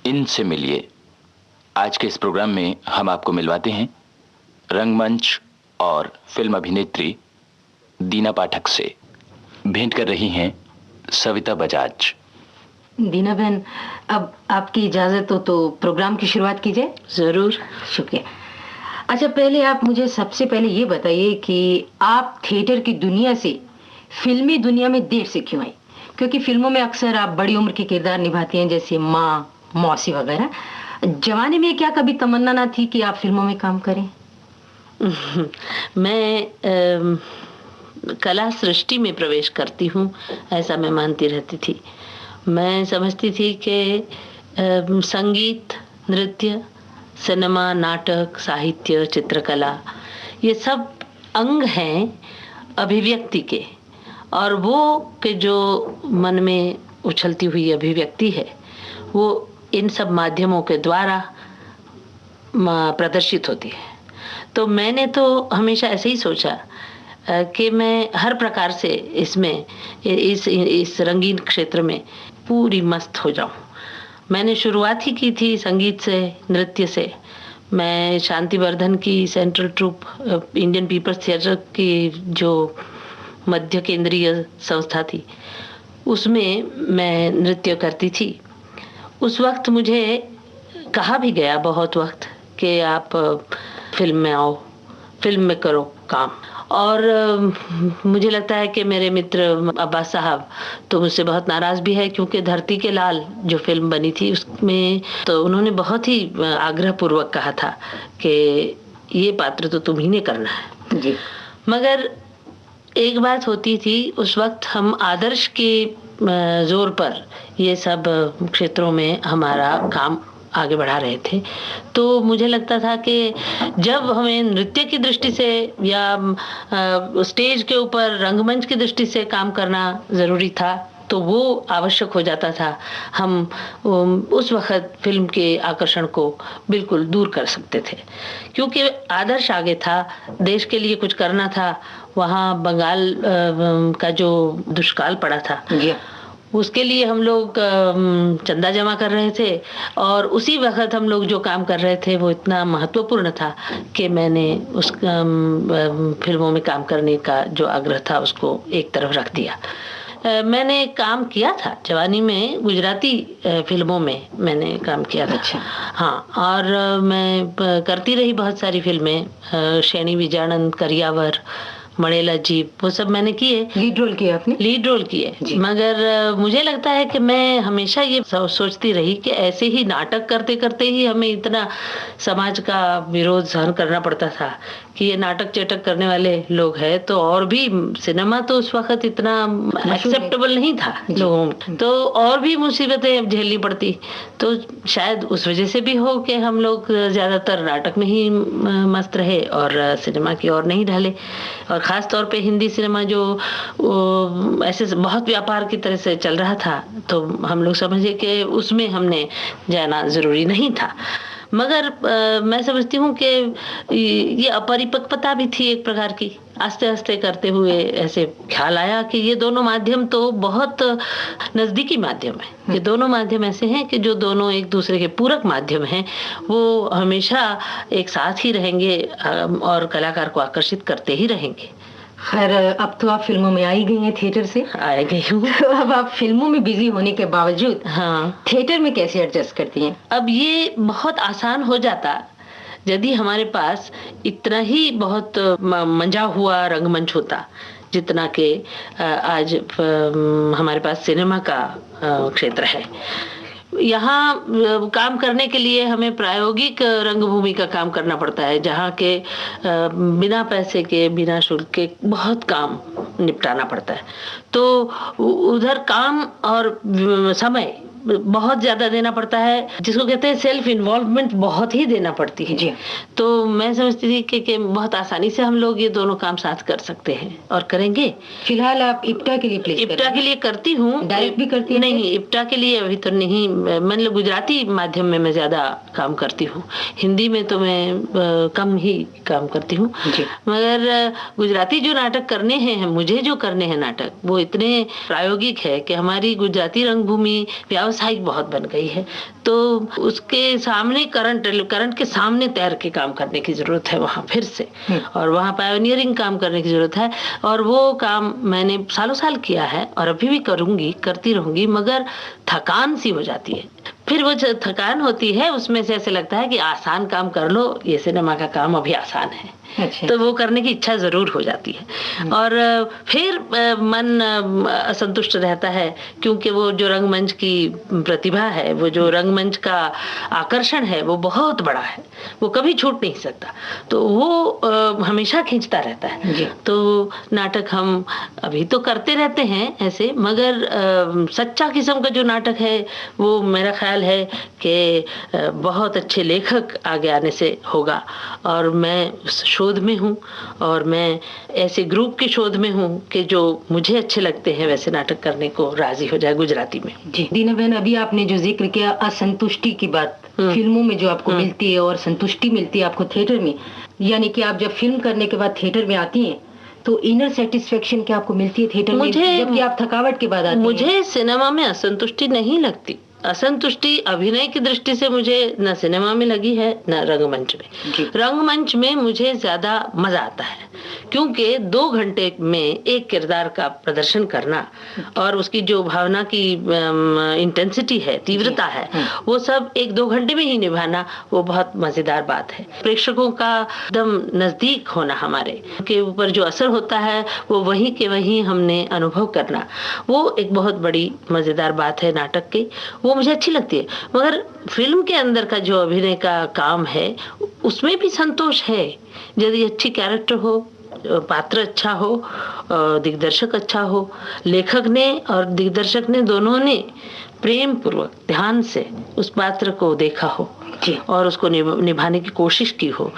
इनसे मिलिए। आज के इस प्रोग्राम में हम आपको मिलवाते हैं रंगमंच और फिल्म अभिनेत्री दीना पाठक से। भेंट कर रही हैं सविता बजाज। दीना बहन, अब आपकी इजाजत हो तो प्रोग्राम की शुरुआत की जाए। जरूर। शुक्रिया। अच्छा, पहले आप मुझे सबसे पहले ये बताइए कि आप थिएटर की दुनिया से फिल्मी दुनिया में देर से क्यों आई? क्योंकि फिल्मों में अक्सर आप बड़ी उम्र के किरदार निभाती हैं, जैसे माँ, मौसी वगैरह। जवानी में क्या कभी तमन्ना ना थी कि आप फिल्मों में काम करें? मैं कला सृष्टि में प्रवेश करती हूँ, ऐसा मैं मानती रहती थी। मैं समझती थी कि संगीत, नृत्य, सिनेमा, नाटक, साहित्य, चित्रकला, ये सब अंग हैं अभिव्यक्ति के, और वो कि जो मन में उछलती हुई अभिव्यक्ति है वो इन सब माध्यमों के द्वारा प्रदर्शित होती है। तो मैंने तो हमेशा ऐसे ही सोचा कि मैं हर प्रकार से इसमें इस रंगीन क्षेत्र में पूरी मस्त हो जाऊं। मैंने शुरुआत ही की थी संगीत से, नृत्य से। मैं शांतिवर्धन की central troupe, Indian People's Theatre की जो मध्य केंद्रीय संस्था थी, उसमें मैं नृत्य करती थी। उस वक्त मुझे कहा भी गया बहुत वक्त कि आप फिल्म में आओ, फिल्म में करो काम। और मुझे लगता है कि मेरे मित्र अब्बास साहब तो मुझसे बहुत नाराज भी है, क्योंकि धरती के लाल जो फिल्म बनी थी उसमें तो उन्होंने बहुत ही आग्रह पूर्वक कहा था कि ये पात्र तो तुम्ही ने करना है जी। मगर एक बात होती थी, उस वक्त हम आदर्श के जोर पर ये सब क्षेत्रों में हमारा काम आगे बढ़ा रहे थे। तो मुझे लगता था कि जब हमें नृत्य की दृष्टि से या स्टेज के ऊपर रंगमंच की दृष्टि से काम करना ज़रूरी था, तो वो आवश्यक हो जाता था। हम उस वक्त फिल्म के आकर्षण को बिल्कुल दूर कर सकते थे, क्योंकि आदर्श आगे था, देश के लिए कुछ करना था। वहाँ बंगाल का जो दुष्काल पड़ा था, उसके लिए हम लोग चंदा जमा कर रहे थे, और उसी वक्त हम लोग जो काम कर रहे थे वो इतना महत्वपूर्ण था कि मैंने उस फिल्मों में काम करने का जो आग्रह था उसको एक तरफ रख दिया। मैंने काम किया था जवानी में, गुजराती फिल्मों में मैंने काम किया था। अच्छा। हाँ, और मैं करती रही बहुत सारी फिल्में, शैनी विजयानंद, करियावर, मणेला जीप, वो सब मैंने किए। लीड रोल किए आपने? लीड रोल किए। मगर मुझे लगता है कि मैं हमेशा ये सोचती रही कि ऐसे ही नाटक करते करते ही हमें इतना समाज का विरोध सहन करना पड़ता था कि ये नाटक चेटक करने वाले लोग हैं, तो और भी सिनेमा तो उस वक्त इतना एक्सेप्टेबल नहीं था लोगों में, तो और भी मुसीबतें झेलनी पड़ती। तो शायद उस वजह से भी हो कि हम लोग ज्यादातर नाटक में ही मस्त रहे और सिनेमा की ओर नहीं ढले। और खास तौर पे हिंदी सिनेमा जो ऐसे बहुत व्यापार की तरह से चल रहा था, तो हम लोग समझे कि उसमें हमने जाना जरूरी नहीं था। मगर मैं समझती हूँ कि ये अपरिपक्वता भी थी एक प्रकार की। आस्ते आस्ते करते हुए ऐसे ख्याल आया कि ये दोनों माध्यम तो बहुत नजदीकी माध्यम है। ये दोनों माध्यम ऐसे हैं कि जो दोनों एक दूसरे के पूरक माध्यम हैं, वो हमेशा एक साथ ही रहेंगे और कलाकार को आकर्षित करते ही रहेंगे। खैर, अब तो आप फिल्मों में आई गई हैं, थिएटर से आ गई हूँ। तो अब आप फिल्मों में बिजी होने के बावजूद हाँ, थिएटर में कैसे एडजस्ट करती हैं? अब ये बहुत आसान हो जाता यदि हमारे पास इतना ही बहुत मंजा हुआ रंगमंच होता जितना कि आज हमारे पास सिनेमा का क्षेत्र है। यहाँ काम करने के लिए हमें प्रायोगिक रंगभूमि का काम करना पड़ता है, जहाँ के बिना पैसे के, बिना शुल्क के बहुत काम निपटाना पड़ता है। तो उधर काम और समय बहुत ज्यादा देना पड़ता है, जिसको कहते हैं सेल्फ इन्वॉल्वमेंट बहुत ही देना पड़ती है जी। तो मैं समझती थी कि बहुत आसानी से हम लोग ये दोनों काम साथ कर सकते हैं और करेंगे। फिलहाल आप इप्टा के लिए प्लेस इप्टा के लिए करती हूँ। डायरेक्ट भी करती हैं? नहीं, इप्टा के लिए अभी तो नहीं, मतलब गुजराती माध्यम में मैं ज्यादा काम करती हूँ, हिंदी में तो मैं कम ही काम करती हूँ। मगर गुजराती जो नाटक करने हैं, मुझे जो करने हैं नाटक, वो इतने प्रायोगिक है कि हमारी गुजराती रंगभूमि व्यावसायिक बहुत बन गई है, तो उसके सामने करंट के सामने तैर के काम करने की जरूरत है वहाँ फिर से, और वहाँ पायोनियरिंग काम करने की जरूरत है। और वो काम मैंने सालों साल किया है और अभी भी करूंगी, करती रहूंगी, मगर थकान सी हो जाती है। फिर वो जो थकान होती है उसमें से ऐसे लगता है कि आसान काम कर लो, ये सिनेमा का काम अभी आसान है। अच्छा। तो वो करने की इच्छा जरूर हो जाती है और फिर मन असंतुष्ट रहता है, क्योंकि वो जो रंगमंच की प्रतिभा है, वो जो रंगमंच का आकर्षण है, वो बहुत बड़ा है, वो कभी छूट नहीं सकता, तो वो हमेशा खींचता रहता है। तो नाटक हम अभी तो करते रहते हैं ऐसे, मगर सच्चा किस्म का जो नाटक है वो मेरा ख्याल है कि बहुत अच्छे लेखक आगे आने से होगा। और मैं उस शोध में हूँ और मैं ऐसे ग्रुप की शोध में हूँ कि जो मुझे अच्छे लगते हैं वैसे नाटक करने को राजी हो जाए गुजराती में। जी दीना बहन, अभी आपने जो जिक्र किया असंतुष्टि की बात, फिल्मों में जो आपको मिलती है और संतुष्टि मिलती है आपको थिएटर में, यानी कि आप जब फिल्म करने के बाद थिएटर में आती हैं तो इनर सेटिस्फेक्शन क्या आपको मिलती है थिएटर में, जबकि आप थकावट के बाद आती हैं? मुझे सिनेमा में असंतुष्टि नहीं लगती। असंतुष्टि अभिनय की दृष्टि से मुझे न सिनेमा में लगी है न रंगमंच में। रंगमंच में मुझे ज्यादा मजा आता है, क्योंकि 2 घंटे में एक किरदार का प्रदर्शन करना और उसकी जो भावना की इंटेंसिटी है, तीव्रता है, वो सब 1-2 घंटे में ही निभाना, वो बहुत मजेदार बात है। प्रेक्षकों का एकदम नजदीक होना, हमारे के ऊपर जो असर होता है वो वहीं के वहीं हमने अनुभव करना, वो एक बहुत बड़ी मजेदार बात है नाटक की, वो मुझे अच्छी लगती है। मगर फिल्म के अंदर का जो अभिनय का काम है उसमें भी संतोष है, यदि अच्छी कैरेक्टर हो, पात्र अच्छा हो, दिग्दर्शक अच्छा हो, लेखक ने और दिग्दर्शक ने दोनों ने प्रेम पूर्वक ध्यान से उस पात्र को देखा हो और उसको निभाने की कोशिश की हो,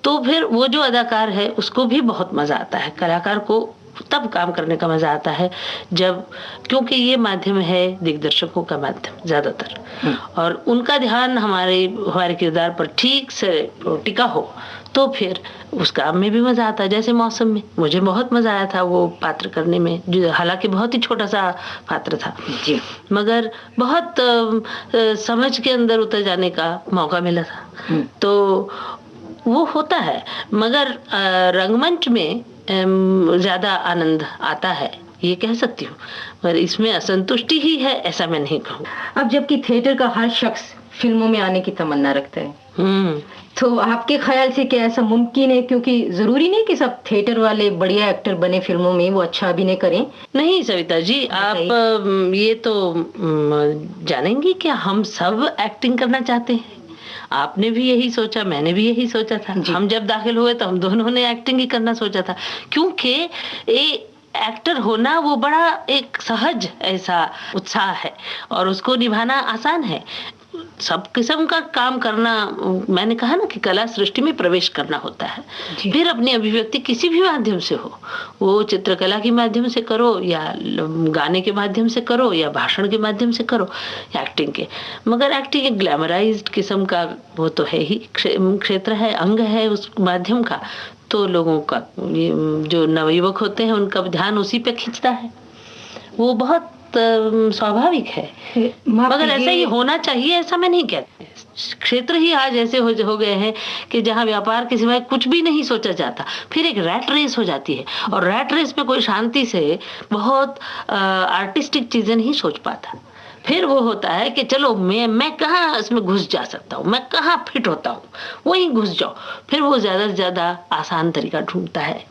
तो फिर वो जो अदाकार है उसको भी बहुत मजा आता है। कलाकार को तब काम करने का मजा आता है जब, क्योंकि ये माध्यम है दिग्दर्शकों का माध्यम ज्यादातर, और उनका ध्यान हमारे किरदार पर ठीक से टिका हो, तो फिर उस काम में भी मजा आता है। जैसे मौसम में मुझे बहुत मजा आया था वो पात्र करने में, जो हालांकि बहुत ही छोटा सा पात्र था जी, मगर बहुत समझ के अंदर उतर जाने का मौका मिला था, तो वो होता है। मगर रंगमंच में ज्यादा आनंद आता है, ये कह सकती हूँ, पर इसमें असंतुष्टि ही है ऐसा मैं नहीं कहूँ। अब जबकि थिएटर का हर शख्स फिल्मों में आने की तमन्ना रखता है, तो आपके ख्याल से क्या ऐसा मुमकिन है? क्योंकि जरूरी नहीं कि सब थिएटर वाले बढ़िया एक्टर बने फिल्मों में, वो अच्छा अभिनय करें। नहीं सविता जी, आप ये तो जानेंगी क्या, हम सब एक्टिंग करना चाहते हैं। आपने भी यही सोचा, मैंने भी यही सोचा था। हम जब दाखिल हुए तो हम दोनों ने एक्टिंग ही करना सोचा था, क्योंकि एक्टर होना वो बड़ा एक सहज ऐसा उत्साह है और उसको निभाना आसान है। सब किस्म का काम करना, मैंने कहा ना कि कला सृष्टि में प्रवेश करना होता है, फिर अपनी अभिव्यक्ति किसी भी माध्यम से हो, वो चित्रकला के माध्यम से करो या गाने के माध्यम से करो या भाषण के माध्यम से करो या एक्टिंग के। मगर एक्टिंग एक ग्लैमराइज्ड किस्म का वो तो है ही, क्षेत्र है, अंग है उस माध्यम का, तो लोगों का जो नवयुवक होते हैं उनका ध्यान उसी पे खींचता है, वो बहुत स्वाभाविक है। मगर ऐसा ही होना चाहिए ऐसा मैं नहीं कहती। क्षेत्र ही आज ऐसे हो गए हैं कि जहाँ व्यापार के सिवाय कुछ भी नहीं सोचा जाता, फिर एक रैट रेस हो जाती है, और रैट रेस में कोई शांति से बहुत आर्टिस्टिक चीजें नहीं सोच पाता। फिर वो होता है कि चलो मैं कहाँ इसमें घुस जा सकता हूँ, मैं कहाँ फिट होता हूँ, वहीं घुस जाओ। फिर वो ज्यादा से ज्यादा आसान तरीका ढूंढता है।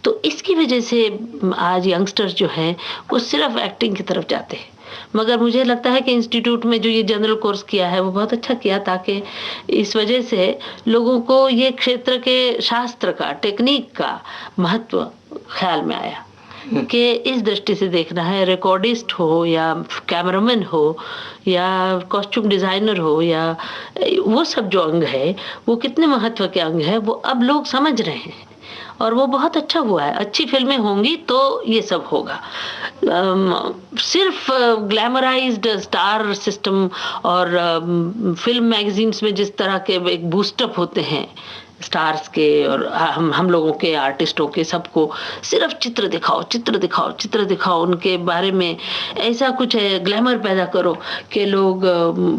तो इसकी वजह से आज यंगस्टर्स जो हैं वो सिर्फ एक्टिंग की तरफ जाते हैं। मगर मुझे लगता है कि इंस्टीट्यूट में जो ये जनरल कोर्स किया है वो बहुत अच्छा किया, ताकि इस वजह से लोगों को ये क्षेत्र के शास्त्र का, टेक्निक का महत्व ख्याल में आया। कि इस दृष्टि से देखना है, रिकॉर्डिस्ट हो या कैमरामैन हो या कॉस्ट्यूम डिजाइनर हो या वो सब जो अंग है वो कितने महत्व के अंग है, वो अब लोग समझ रहे हैं और वो बहुत अच्छा हुआ है। अच्छी फिल्में होंगी तो ये सब होगा। सिर्फ ग्लैमराइज्ड स्टार सिस्टम और फिल्म मैगजीन्स में जिस तरह के एक बूस्टअप होते हैं स्टार्स के और हम लोगों के आर्टिस्टों के, सबको सिर्फ चित्र दिखाओ चित्र दिखाओ चित्र दिखाओ, उनके बारे में ऐसा कुछ है, ग्लैमर पैदा करो कि लोग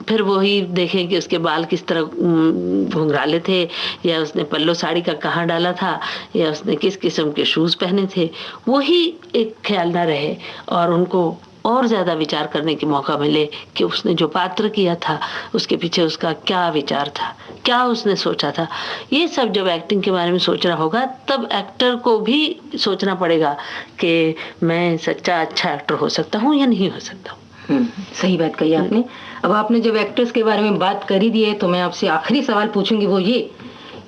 फिर वही देखें कि उसके बाल किस तरह घुंघराले थे या उसने पल्लो साड़ी का कहाँ डाला था या उसने किस किस्म के शूज पहने थे, वही एक ख्याल ना रहे और उनको और ज्यादा विचार करने की मौका मिले कि उसने जो पात्र किया था उसके पीछे उसका क्या विचार था, क्या उसने सोचा था। ये सब जब एक्टिंग के बारे में सोच रहा होगा तब एक्टर को भी सोचना पड़ेगा कि मैं सच्चा अच्छा एक्टर हो सकता हूँ या नहीं हो सकता हूँ। सही बात कही आपने। अब आपने जब एक्टर्स के बारे में बात कर ही दी है तो मैं आपसे आखिरी सवाल पूछूंगी, वो ये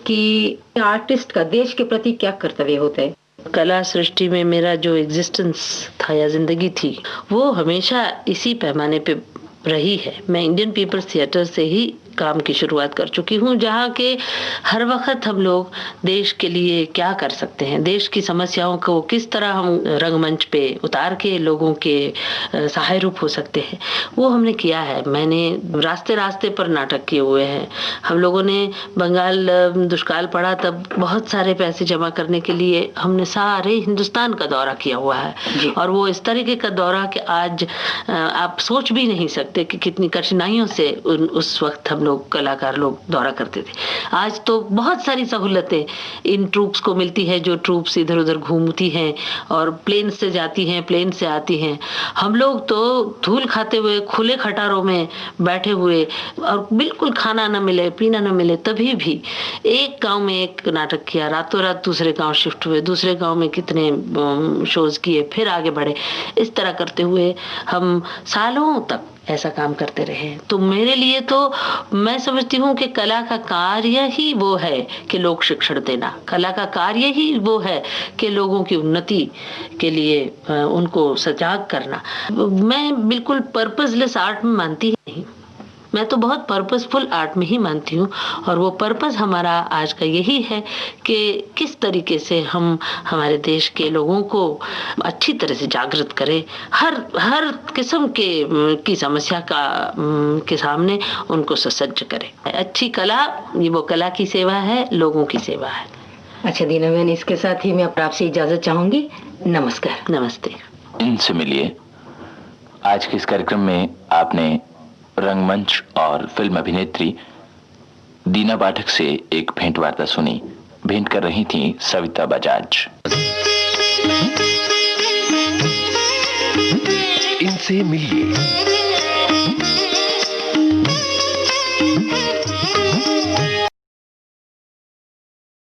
कि आर्टिस्ट का देश के प्रति क्या कर्तव्य होता है? कला सृष्टि में मेरा जो एग्जिस्टेंस था या जिंदगी थी वो हमेशा इसी पैमाने पे रही है। मैं इंडियन पीपल्स थिएटर से ही काम की शुरुआत कर चुकी हूँ, जहाँ के हर वक्त हम लोग देश के लिए क्या कर सकते हैं, देश की समस्याओं को किस तरह हम रंगमंच पे उतार के लोगों के सहाय रूप हो सकते हैं, वो हमने किया है। मैंने रास्ते रास्ते पर नाटक किए हुए हैं। हम लोगों ने बंगाल दुष्काल पड़ा तब बहुत सारे पैसे जमा करने के लिए हमने सारे हिंदुस्तान का दौरा किया हुआ है और वो इस तरीके का दौरा कि आज आप सोच भी नहीं सकते कि कितनी कठिनाइयों से उस वक्त हम लोग कलाकार लोग दौरा करते थे। आज तो बहुत सारी सहूलतें इन ट्रूप्स को मिलती है, जो ट्रूप्स इधर उधर घूमती हैं और प्लेन से जाती हैं, प्लेन से आती हैं। हम लोग तो धूल खाते हुए खुले खटारों में बैठे हुए और बिल्कुल खाना न मिले पीना न मिले तभी भी एक गांव में एक नाटक किया, रातों रात दूसरे गांव शिफ्ट हुए, दूसरे गांव में कितने शोज किए, फिर आगे बढ़े। इस तरह करते हुए हम सालों तक ऐसा काम करते रहे। तो मेरे लिए तो मैं समझती हूँ कि कला का कार्य ही वो है कि लोक शिक्षण देना, कला का कार्य ही वो है कि लोगों की उन्नति के लिए उनको सजग करना। मैं बिल्कुल पर्पसलेस आर्ट में मानती ही नहीं, मैं तो बहुत पर्पसफुल आर्ट में ही मानती हूँ और वो पर्पस हमारा आज का यही है कि किस तरीके से हम हमारे देश के लोगों को अच्छी तरह से जागृत करें, हर किस्म की समस्या के सामने उनको ससज्ज करें। अच्छी कला ये वो कला की सेवा है, लोगों की सेवा है। अच्छा दीना बहन, इसके साथ ही मैं आपसे इजाजत चाहूंगी। नमस्कार। नमस्ते। इनसे मिलिए। आज के इस कार्यक्रम में आपने रंगमंच और फिल्म अभिनेत्री दीना पाठक से एक भेंट वार्ता सुनी। भेंट कर रही थी सविता बजाज। इनसे मिलिए।